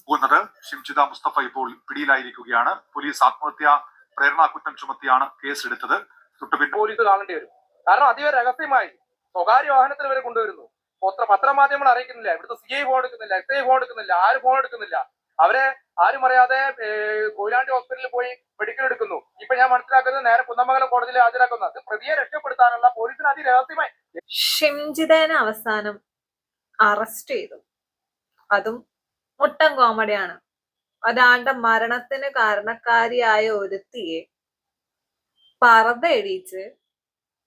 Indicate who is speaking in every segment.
Speaker 1: പോകുന്നത്. ഷിംജിത മുസ്തഫ ഇപ്പോൾ പിടിയിലായിരിക്കുകയാണ്. പോലീസ് ആത്മഹത്യാ പ്രേരണാ കുറ്റം ചുമത്തിയാണ് കേസ് എടുത്തത്.
Speaker 2: പോലീസ് കാണേണ്ടി വരും. കാരണം അതീവ രഹസ്യമായി സ്വകാര്യ വാഹനത്തിൽ വരെ കൊണ്ടുവരുന്നു. പത്രമാധ്യമങ്ങൾ അറിയിക്കുന്നില്ല, ഇവിടുത്തെ CI ഫോൺ എടുക്കുന്നില്ല, SI ഫോൺ എടുക്കുന്നില്ല, ആരും ഫോൺ എടുക്കുന്നില്ല. അവരെ ആരും അറിയാതെ കൊയിലാണ്ടി ഹോസ്പിറ്റലിൽ പോയി മെഡിക്കൽ എടുക്കുന്നു. ഇപ്പൊ ഞാൻ മനസ്സിലാക്കുന്നത് നേരെ കുന്നമംഗലം കോടതിയിൽ ഹാജരാക്കുന്നത് പ്രതിയെ രക്ഷപ്പെടുത്താനുള്ള പോലീസിന് അതിരഹസ്യമായി.
Speaker 3: ഷിംജിതനെ അവസാനം അറസ്റ്റ് ചെയ്തു. അതും മുട്ടൻ കോമഡിയാണ്. ഒരാളുടെ മരണത്തിന് കാരണക്കാരിയായ ഒരുത്തിയെ പർദ്ദയിടിച്ച്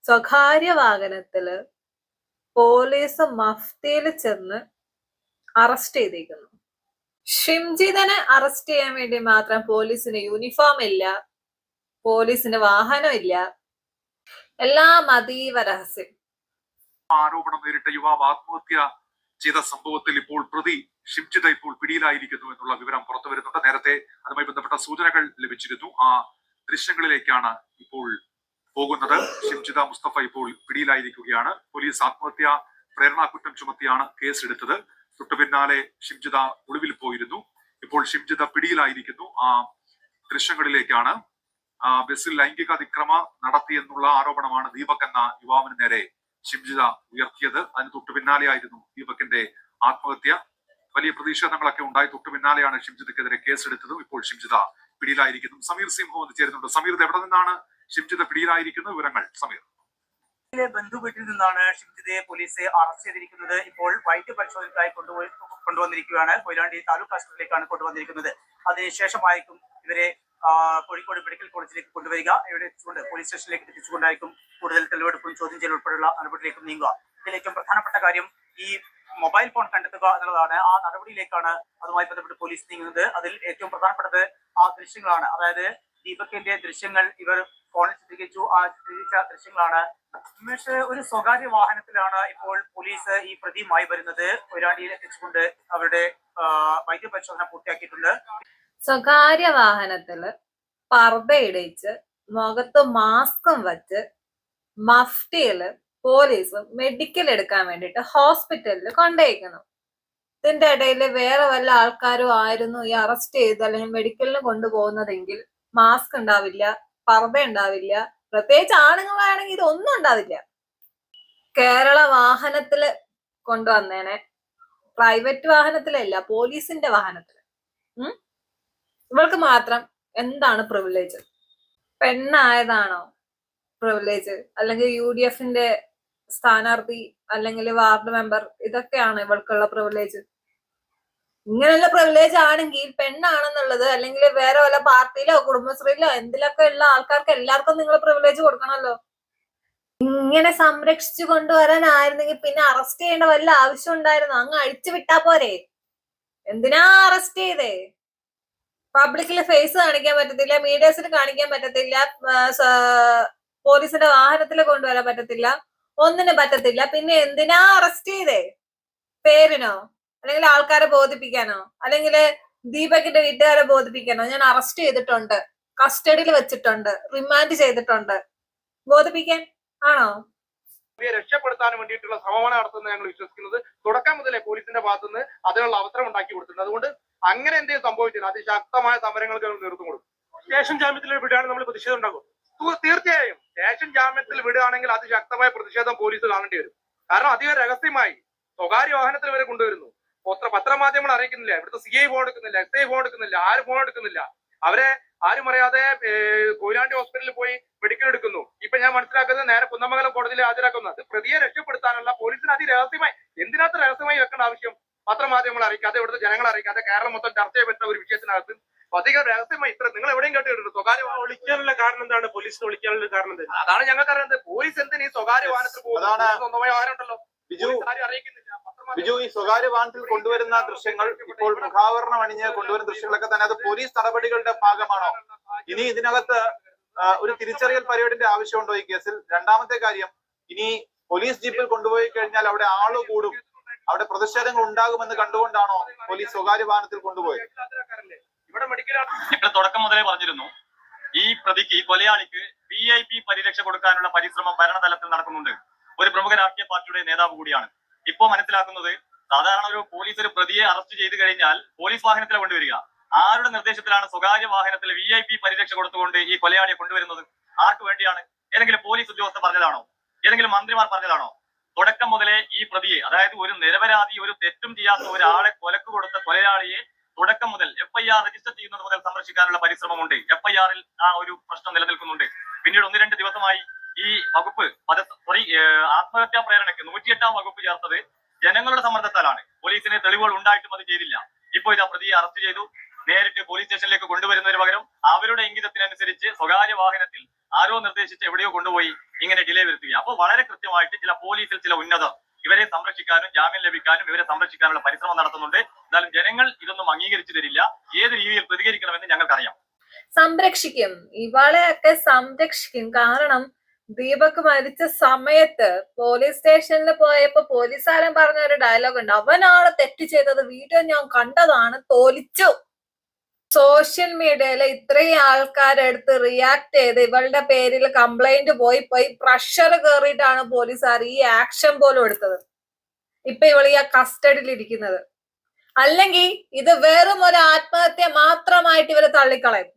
Speaker 3: സ്വകാര്യ വാഹനത്തില് പോലീസ് മഫ്തിയിൽ ചെന്ന് അറസ്റ്റ് ചെയ്തിരിക്കുന്നു. ഷിംജിതനെ അറസ്റ്റ് ചെയ്യാൻ വേണ്ടി മാത്രം പോലീസിന് യൂണിഫോം ഇല്ല, പോലീസിന് വാഹനം ഇല്ല, എല്ലാം അതീവ രഹസ്യം.
Speaker 1: ആരോപണം നേരിട്ട യുവാവ് ആത്മഹത്യ ചെയ്ത സംഭവത്തിൽ ഇപ്പോൾ പ്രതി ഷിംജിത ഇപ്പോൾ പിടിയിലായിരിക്കുന്നു എന്നുള്ള വിവരം പുറത്തു വരുന്നുണ്ട്. നേരത്തെ അതുമായി ബന്ധപ്പെട്ട സൂചനകൾ ലഭിച്ചിരുന്നു. ആ ദൃശ്യങ്ങളിലേക്കാണ് ഇപ്പോൾ പോകുന്നത്. ഷിംജിത മുസ്തഫ ഇപ്പോൾ പിടിയിലായിരിക്കുകയാണ്. പോലീസ് ആത്മഹത്യാ പ്രേരണാ കുറ്റം ചുമത്തിയാണ് കേസ് എടുത്തത്. തൊട്ടു പിന്നാലെ ഷിംജിത ഒളിവിൽ പോയിരുന്നു. ഇപ്പോൾ ഷിംജിത പിടിയിലായിരിക്കുന്നു. ആ ദൃശ്യങ്ങളിലേക്കാണ്. ബസ്സിൽ ലൈംഗിക അതിക്രമ നടത്തിയെന്നുള്ള ആരോപണമാണ് ദീപക് എന്ന യുവാവിന് നേരെ ഷിംജിത ഉയർത്തിയത്. അതിന് തൊട്ടു പിന്നാലെയായിരുന്നു ദീപകിന്റെ ആത്മഹത്യ. വലിയ പ്രതിഷേധങ്ങളൊക്കെ ഉണ്ടായി. തൊട്ടു പിന്നാലെയാണ് ഷിംജിതക്കെതിരെ കേസെടുത്തതും. ഇപ്പോൾ ഷിംജിത പിടിയിലായിരിക്കുന്നു. സമീർ സിംഹം എന്ന് ചേരുന്നുണ്ട്. സമീർ, എവിടെ നിന്നാണ് ഷിംജിത പിടിയിലായിരിക്കുന്ന വിവരങ്ങൾ? സമീർ,
Speaker 4: ബന്ധു വീട്ടിൽ നിന്നാണ് ഷിംജിതയെ പോലീസ് അറസ്റ്റ് ചെയ്തിരിക്കുന്നത്. ഇപ്പോൾ വൈദ്യ പരിശോധനയ്ക്കായി കൊണ്ടുവന്നിരിക്കുകയാണ്. കൊയിലാണ്ടി താലൂക്ക് ആശുപത്രിയിലേക്കാണ് കൊണ്ടുവന്നിരിക്കുന്നത്. അതിനുശേഷമായിരിക്കും ഇവരെ കോഴിക്കോട് മെഡിക്കൽ കോളേജിലേക്ക് കൊണ്ടുവരിക. ഇവിടെ എത്തിച്ചുകൊണ്ട് പോലീസ് സ്റ്റേഷനിലേക്ക് എത്തിച്ചുകൊണ്ടായിരിക്കും കൂടുതൽ തെളിവെടുപ്പും ചോദ്യം ചെയ്യൽ ഉൾപ്പെടെയുള്ള നടപടിയിലേക്കും നീങ്ങുക. ഇതിലേക്കും പ്രധാനപ്പെട്ട കാര്യം ഈ മൊബൈൽ ഫോൺ കണ്ടെത്തുക എന്നുള്ളതാണ്. ആ നടപടിയിലേക്കാണ് അതുമായി ബന്ധപ്പെട്ട് പോലീസ് നീങ്ങുന്നത്. അതിൽ ഏറ്റവും പ്രധാനപ്പെട്ടത് ആ ദൃശ്യങ്ങളാണ്. അതായത് ദീപകിന്റെ ദൃശ്യങ്ങൾ ഇവർ ഫോണിൽ ചിത്രീകരിച്ചു. ആ ചിത്രീകരിച്ച ദൃശ്യങ്ങളാണ്. ഒരു സ്വകാര്യ വാഹനത്തിലാണ് ഇപ്പോൾ പോലീസ് ഈ പ്രതിയുമായി വരുന്നത്. കൊയിലാണ്ടിയിൽ എത്തിച്ചുകൊണ്ട് അവരുടെ വൈദ്യപരിശോധന പൂർത്തിയാക്കിയിട്ടുണ്ട്.
Speaker 3: സ്വകാര്യ വാഹനത്തില് പർദ്ദയിടിച്ച് മുഖത്ത് മാസ്കും വെച്ച് മഫ്തിയില് പോലീസ് മെഡിക്കൽ എടുക്കാൻ വേണ്ടിട്ട് ഹോസ്പിറ്റലിൽ കൊണ്ടുപോയിരിക്കുന്നു. ഇതിന്റെ ഇടയിൽ വേറെ വല്ല ആൾക്കാരും ആയിരുന്നു ഈ അറസ്റ്റ് ചെയ്ത് അല്ലെങ്കിൽ മെഡിക്കലിന് കൊണ്ടുപോകുന്നതെങ്കിൽ മാസ്ക് ഉണ്ടാവില്ല, പർദ്ദ ഉണ്ടാവില്ല, പ്രത്യേകിച്ച് ആണുങ്ങളാണെങ്കിൽ ഇതൊന്നും ഉണ്ടാവില്ല. കേരള വാഹനത്തില് കൊണ്ടുവന്നേനെ, പ്രൈവറ്റ് വാഹനത്തിലല്ല, പോലീസിന്റെ വാഹനത്തില്. ഇവൾക്ക് മാത്രം എന്താണ് പ്രിവിലേജ്? പെണ്ണായതാണോ പ്രിവിലേജ്? അല്ലെങ്കിൽ UDFന്റെ സ്ഥാനാർത്ഥി അല്ലെങ്കിൽ വാർഡ് മെമ്പർ, ഇതൊക്കെയാണ് ഇവൾക്കുള്ള പ്രിവിലേജ്? ഇങ്ങനെയുള്ള പ്രിവിലേജ് ആണെങ്കിൽ പെണ്ണാണെന്നുള്ളത് അല്ലെങ്കിൽ വേറെ വല്ല പാർട്ടിയിലോ കുടുംബശ്രീയിലോ എന്തിലൊക്കെ ഉള്ള ആൾക്കാർക്ക് എല്ലാവർക്കും നിങ്ങൾ പ്രിവിലേജ് കൊടുക്കണമല്ലോ. ഇങ്ങനെ സംരക്ഷിച്ചു കൊണ്ടുവരാനായിരുന്നെങ്കിൽ പിന്നെ അറസ്റ്റ് ചെയ്യേണ്ട വല്ല ആവശ്യം ഉണ്ടായിരുന്നു? അങ്ങ് അഴിച്ചു വിട്ടാ പോരെ? എന്തിനാ അറസ്റ്റ് ചെയ്തേ? പബ്ലിക്കില് ഫേസ് കാണിക്കാൻ പറ്റത്തില്ല, മീഡിയസിന് കാണിക്കാൻ പറ്റത്തില്ല, പോലീസിന്റെ വാഹനത്തിൽ കൊണ്ടുവരാൻ പറ്റത്തില്ല, ഒന്നിനും പറ്റത്തില്ല. പിന്നെ എന്തിനാ അറസ്റ്റ് ചെയ്തേ? പേരിനോ? അല്ലെങ്കിൽ ആൾക്കാരെ ബോധിപ്പിക്കാനോ? അല്ലെങ്കിൽ ദീപകിന്റെ വീട്ടുകാരെ ബോധിപ്പിക്കാനോ? ഞാൻ അറസ്റ്റ് ചെയ്തിട്ടുണ്ട്, കസ്റ്റഡിയിൽ വെച്ചിട്ടുണ്ട്, റിമാൻഡ് ചെയ്തിട്ടുണ്ട്, ബോധിപ്പിക്കാൻ ആണോ?
Speaker 2: രക്ഷപ്പെടുത്താൻ വേണ്ടിയിട്ടുള്ള ശ്രമമാണ് നടത്തുന്നത് ഞങ്ങൾ വിശ്വസിക്കുന്നത്. തുടക്കം മുതലേ പോലീസിന്റെ ഭാഗത്തുനിന്ന് അതിനുള്ള അവസരം ഉണ്ടാക്കി കൊടുത്തിട്ടുണ്ട്. അതുകൊണ്ട് അങ്ങനെ എന്തെങ്കിലും സംഭവിച്ചില്ല അതിശക്തമായ സമരങ്ങൾക്ക് നേതൃത്വം കൊടുക്കും. സ്റ്റേഷൻ ജാമ്യത്തിൽ വിടുകയാണെങ്കിൽ നമ്മൾ പ്രതിഷേധം ഉണ്ടാകും. തീർച്ചയായും സ്റ്റേഷൻ ജാമ്യത്തിൽ വിടുകയാണെങ്കിൽ അതിശക്തമായ പ്രതിഷേധം പോലീസ് കാണേണ്ടി വരും. കാരണം അതീവ രഹസ്യമായി സ്വകാര്യ വാഹനത്തിൽ വരെ കൊണ്ടുവരുന്നു. പത്രമാധ്യമങ്ങൾ അറിയിക്കുന്നില്ല, ഇവിടുത്തെ CI ഫോൺ എടുക്കുന്നില്ല, SI ഫോൺ എടുക്കുന്നില്ല, ആരും ഫോൺ എടുക്കുന്നില്ല. അവരെ ആരും അറിയാതെ കൊയിലാണ്ടി ഹോസ്പിറ്റലിൽ പോയി മെഡിക്കൽ എടുക്കുന്നു. ഇപ്പൊ ഞാൻ മനസ്സിലാക്കുന്നത് നേരെ കുന്നമംഗലം കോടതിയിൽ ഹാജരാക്കുന്നത് പ്രതിയെ രക്ഷപ്പെടുത്താനുള്ള പോലീസിന് അതിരഹസ്യമായി. എന്തിനകത്ത് രഹസ്യമായി വെക്കേണ്ട ആവശ്യം? പത്രമാധ്യമങ്ങൾ അറിയിക്കാതെ, ഇവിടുത്തെ ജനങ്ങൾ അറിയിക്കാതെ, കേരളം മൊത്തം ചർച്ച ചെയ്യപ്പെട്ട ഒരു വിഷയത്തിനകത്ത് അധികം രഹസ്യമായി ഇത്ര നിങ്ങൾ എവിടെയും കേട്ടിട്ടുണ്ട്? സ്വകാര്യ വിളിക്കാനുള്ള കാരണം എന്താണ്? പോലീസിന് വിളിക്കാനുള്ള കാരണം അതാണ് ഞങ്ങൾക്ക് അറിയുന്നത്. പോലീസ് എന്തിന് ഈ സ്വകാര്യ വാഹനത്തിൽ പോകുന്നത്? സ്വന്തമായ വാഹനമുണ്ടല്ലോ, അറിയിക്കുന്നില്ല.
Speaker 5: ബിജു, ഈ സ്വകാര്യ വാഹനത്തിൽ കൊണ്ടുവരുന്ന ദൃശ്യങ്ങൾ, ഇപ്പോൾ മുഖാവരണം അണിഞ്ഞ് കൊണ്ടുവരുന്ന ദൃശ്യങ്ങളൊക്കെ തന്നെ അത് പോലീസ് നടപടികളുടെ ഭാഗമാണോ? ഇനി ഇതിനകത്ത് ഒരു തിരിച്ചറിയൽ പരിപാടിന്റെ ആവശ്യമുണ്ടോ ഈ കേസിൽ? രണ്ടാമത്തെ കാര്യം, ഇനി പോലീസ് ജീപ്പിൽ കൊണ്ടുപോയി കഴിഞ്ഞാൽ അവിടെ ആള് കൂടും, അവിടെ പ്രതിഷേധങ്ങൾ ഉണ്ടാകുമെന്ന് കണ്ടുകൊണ്ടാണോ പോലീസ് സ്വകാര്യ വാഹനത്തിൽ കൊണ്ടുപോയത്?
Speaker 6: ഇവിടെ തുടക്കം മുതലേ പറഞ്ഞിരുന്നു, ഈ പ്രതിക്ക്, ഈ കൊലയാളിക്ക് VIP പരിരക്ഷ കൊടുക്കാനുള്ള പരിശ്രമം ഭരണതലത്തിൽ നടക്കുന്നുണ്ട്. ഒരു പ്രമുഖ രാഷ്ട്രീയ പാർട്ടിയുടെ നേതാവ് കൂടിയാണ്. ഇപ്പോ മനസ്സിലാക്കുന്നത് സാധാരണ ഒരു പോലീസ് ഒരു പ്രതിയെ അറസ്റ്റ് ചെയ്ത് കഴിഞ്ഞാൽ പോലീസ് വാഹനത്തിലാണ് കൊണ്ടുവരിക. ആരുടെ നിർദ്ദേശത്തിലാണ് സ്വകാര്യ വാഹനത്തിൽ VIP പരിരക്ഷ കൊടുത്തുകൊണ്ട് ഈ കൊലയാളിയെ കൊണ്ടുവരുന്നത്? ആർക്ക് വേണ്ടിയാണ്? ഏതെങ്കിലും പോലീസ് ഉദ്യോഗസ്ഥർ പറഞ്ഞതാണോ? ഏതെങ്കിലും മന്ത്രിമാർ പറഞ്ഞതാണോ? തുടക്കം മുതലേ ഈ പ്രതിയെ, അതായത് ഒരു നിരപരാധി, ഒരു തെറ്റും ചെയ്യാത്ത ഒരാളെ കൊലക്ക് കൊടുത്ത കൊലയാളിയെ തുടക്കം മുതൽ FIR രജിസ്റ്റർ ചെയ്യുന്നത് മുതൽ സംരക്ഷിക്കാനുള്ള പരിശ്രമമുണ്ട്. FIR-ൽ ആ ഒരു പ്രശ്നം നിലനിൽക്കുന്നുണ്ട്. പിന്നീട് 1-2 ദിവസമായി ഈ വകുപ്പ് ആത്മഹത്യാ പ്രേരണയ്ക്ക് 108-ാം വകുപ്പ് ചേർത്തത് ജനങ്ങളുടെ സമ്മർദ്ദത്താലാണ്. പോലീസിന് തെളിവുകൾ ഉണ്ടായിട്ടും അത് ചെയ്തില്ല. ഇപ്പോൾ ഇതാ പ്രതിയെ അറസ്റ്റ് ചെയ്തു. നേരിട്ട് പോലീസ് സ്റ്റേഷനിലേക്ക് കൊണ്ടുവരുന്നതിന് പകരം അവരുടെ ഇംഗിതത്തിനനുസരിച്ച് സ്വകാര്യ വാഹനത്തിൽ ആരോ നിർദ്ദേശിച്ച് എവിടെയോ കൊണ്ടുപോയി ഇങ്ങനെ ഡിലേ വരുത്തുക. അപ്പോൾ വളരെ കൃത്യമായിട്ട് ചില പോലീസിൽ ചില ഉന്നതർ ഇവരെ സംരക്ഷിക്കാനും ജാമ്യം ലഭിക്കാനും ഇവരെ സംരക്ഷിക്കാനുള്ള പരിശ്രമം നടത്തുന്നുണ്ട്. എന്നാലും ജനങ്ങൾ ഇതൊന്നും അംഗീകരിച്ചു തരില്ല. ഏത് രീതിയിൽ പ്രതികരിക്കണമെന്ന് ഞങ്ങൾക്കറിയാം.
Speaker 3: സംരക്ഷിക്കും, ഇവളെയൊക്കെ സംരക്ഷിക്കും. കാരണം ദീപക് മരിച്ച സമയത്ത് പോലീസ് സ്റ്റേഷനിൽ പോയപ്പോ പോലീസുകാരൻ പറഞ്ഞ ഒരു ഡയലോഗ് ഉണ്ട്, അവനാണ് തെറ്റ് ചെയ്തത്, വീഡിയോ ഞാൻ കണ്ടതാണ്, തോലിച്ചു. സോഷ്യൽ മീഡിയയില് ഇത്രയും ആൾക്കാരെടുത്ത് റിയാക്ട് ചെയ്ത് ഇവളുടെ പേരിൽ കംപ്ലൈന്റ് പോയി പ്രഷർ കയറിയിട്ടാണ് പോലീസുകാർ ഈ ആക്ഷൻ പോലും എടുത്തത്. ഇപ്പൊ ഇവൾ ഈ കസ്റ്റഡിയിൽ ഇരിക്കുന്നത്. അല്ലെങ്കിൽ ഇത് വെറും ഒരു ആത്മഹത്യ മാത്രമായിട്ട് ഇവര് തള്ളിക്കളയും.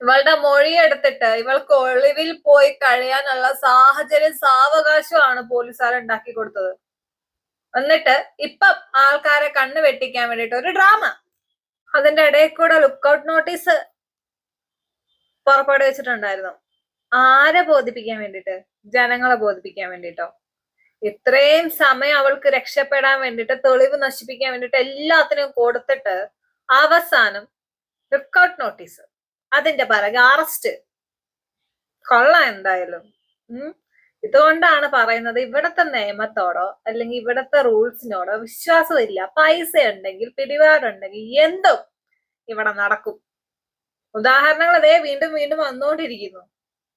Speaker 3: ഇവളുടെ മൊഴി എടുത്തിട്ട് ഇവൾക്ക് ഒളിവിൽ പോയി കഴിയാനുള്ള സാഹചര്യം സാവകാശമാണ് പോലീസുകാർ ഉണ്ടാക്കി കൊടുത്തത്. എന്നിട്ട് ഇപ്പം ആൾക്കാരെ കണ്ണു വെട്ടിക്കാൻ വേണ്ടിട്ട് ഒരു ഡ്രാമ. അതിന്റെ ഇടയിൽ കൂടെ ലുക്കൌട്ട് നോട്ടീസ് പുറപ്പെടു വെച്ചിട്ടുണ്ടായിരുന്നു. ആരെ ബോധിപ്പിക്കാൻ വേണ്ടിട്ട്? ജനങ്ങളെ ബോധിപ്പിക്കാൻ വേണ്ടിട്ടോ. ഇത്രയും സമയം അവൾക്ക് രക്ഷപ്പെടാൻ വേണ്ടിട്ട്, തെളിവ് നശിപ്പിക്കാൻ വേണ്ടിട്ട് എല്ലാത്തിനും കൊടുത്തിട്ട് അവസാനം ലുക്കൌട്ട് നോട്ടീസ്, അതിന്റെ പിറകെ അറസ്റ്റ്. കൊള്ളാം എന്തായാലും. ഇതുകൊണ്ടാണ് പറയുന്നത്, ഇവിടത്തെ നിയമത്തോടോ അല്ലെങ്കിൽ ഇവിടത്തെ റൂൾസിനോടോ വിശ്വാസമില്ല. പൈസ ഉണ്ടെങ്കിൽ, പിടിപാടുണ്ടെങ്കിൽ എന്തും ഇവിടെ നടക്കും. ഉദാഹരണങ്ങൾ അതേ വീണ്ടും വീണ്ടും വന്നുകൊണ്ടിരിക്കുന്നു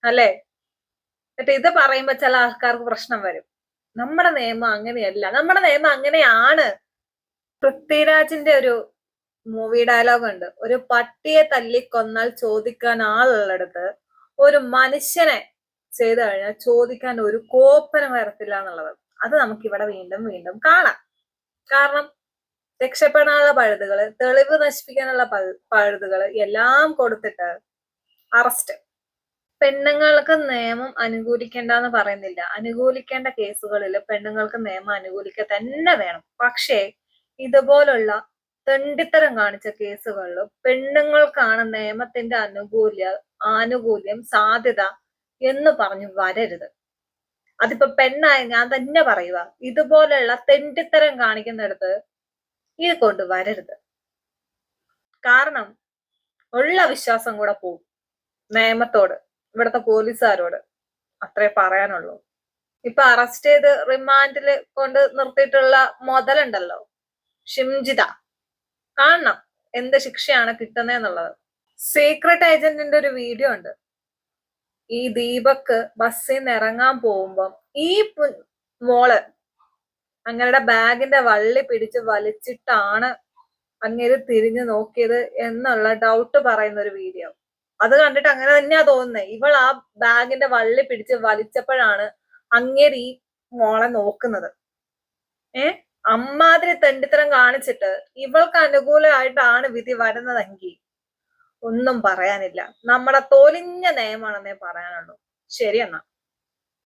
Speaker 3: അല്ലേ? എന്നിട്ട് ഇത് പറയുമ്പോ ചില ആൾക്കാർക്ക് പ്രശ്നം വരും. നമ്മുടെ നിയമം അങ്ങനെയല്ല, നമ്മുടെ നിയമം അങ്ങനെയാണ്. പൃഥ്വിരാജിന്റെ ഒരു മൂവി ഡയലോഗ് ഉണ്ട്, ഒരു പട്ടിയെ തല്ലിക്കൊന്നാൽ ചോദിക്കാൻ ആളുള്ളിടത്ത് ഒരു മനുഷ്യനെ ചെയ്തു കഴിഞ്ഞാൽ ചോദിക്കാൻ ഒരു കോപ്പനം വരത്തില്ല എന്നുള്ളത്. അത് നമുക്കിവിടെ വീണ്ടും വീണ്ടും കാണാം. കാരണം രക്ഷപ്പെടാനുള്ള പഴുതുകള്, തെളിവ് നശിപ്പിക്കാനുള്ള പഴുതുകള് എല്ലാം കൊടുത്തിട്ട് അറസ്റ്റ്. പെണ്ണുങ്ങൾക്ക് നിയമം അനുകൂലിക്കേണ്ടെന്ന് പറയുന്നില്ല. അനുകൂലിക്കേണ്ട കേസുകളിൽ പെണ്ണുങ്ങൾക്ക് നിയമം അനുകൂലിക്കുക തന്നെ വേണം. പക്ഷേ ഇതുപോലുള്ള തെണ്ടിത്തരം കാണിച്ച കേസുകളിലും പെണ്ണുങ്ങൾക്കാണ് നിയമത്തിന്റെ ആനുകൂല്യം സാധ്യത എന്ന് പറഞ്ഞു വരരുത്. അതിപ്പോ പെണ്ണായ ഞാൻ തന്നെ പറയുക, ഇതുപോലെയുള്ള തെണ്ടിത്തരം കാണിക്കുന്നിടത്ത് ഇത് കൊണ്ട് വരരുത്. കാരണം ഉള്ള വിശ്വാസം കൂടെ പോകും നിയമത്തോട്, ഇവിടുത്തെ പോലീസുകാരോട്. അത്രേ പറയാനുള്ളൂ. ഇപ്പൊ അറസ്റ്റ് ചെയ്ത് റിമാൻഡില് കൊണ്ട് നിർത്തിയിട്ടുള്ള മുതലുണ്ടല്ലോ, ഷിംജിത, കാണണം എന്ത് ശിക്ഷയാണ് കിട്ടുന്നതെന്നുള്ളത്. സീക്രട്ട് ഏജന്റിന്റെ ഒരു വീഡിയോ ഉണ്ട്. ഈ ദീപക് ബസ്സിൽ നിന്ന് ഇറങ്ങാൻ പോകുമ്പം ഈ മോള് അങ്ങയുടെ ബാഗിന്റെ വള്ളി പിടിച്ച് വലിച്ചിട്ടാണ് അങ്ങേര് തിരിഞ്ഞു നോക്കിയത് എന്നുള്ള ഡൗട്ട് പറയുന്ന ഒരു വീഡിയോ. അത് കണ്ടിട്ട് അങ്ങനെ തന്നെയാ തോന്നുന്നത്. ഇവൾ ആ ബാഗിന്റെ വള്ളി പിടിച്ച് വലിച്ചപ്പോഴാണ് അങ്ങേര് ഈ മോളെ നോക്കുന്നത്. അമ്മാതിരി തെണ്ടിത്തരം കാണിച്ചിട്ട് ഇവൾക്ക് അനുകൂലമായിട്ടാണ് വിധി വരുന്നതെങ്കിൽ ഒന്നും പറയാനില്ല. നമ്മുടെ തോലിഞ്ഞ നിയമമാണെന്നേ പറയാനുള്ളൂ. ശരി എന്നാ.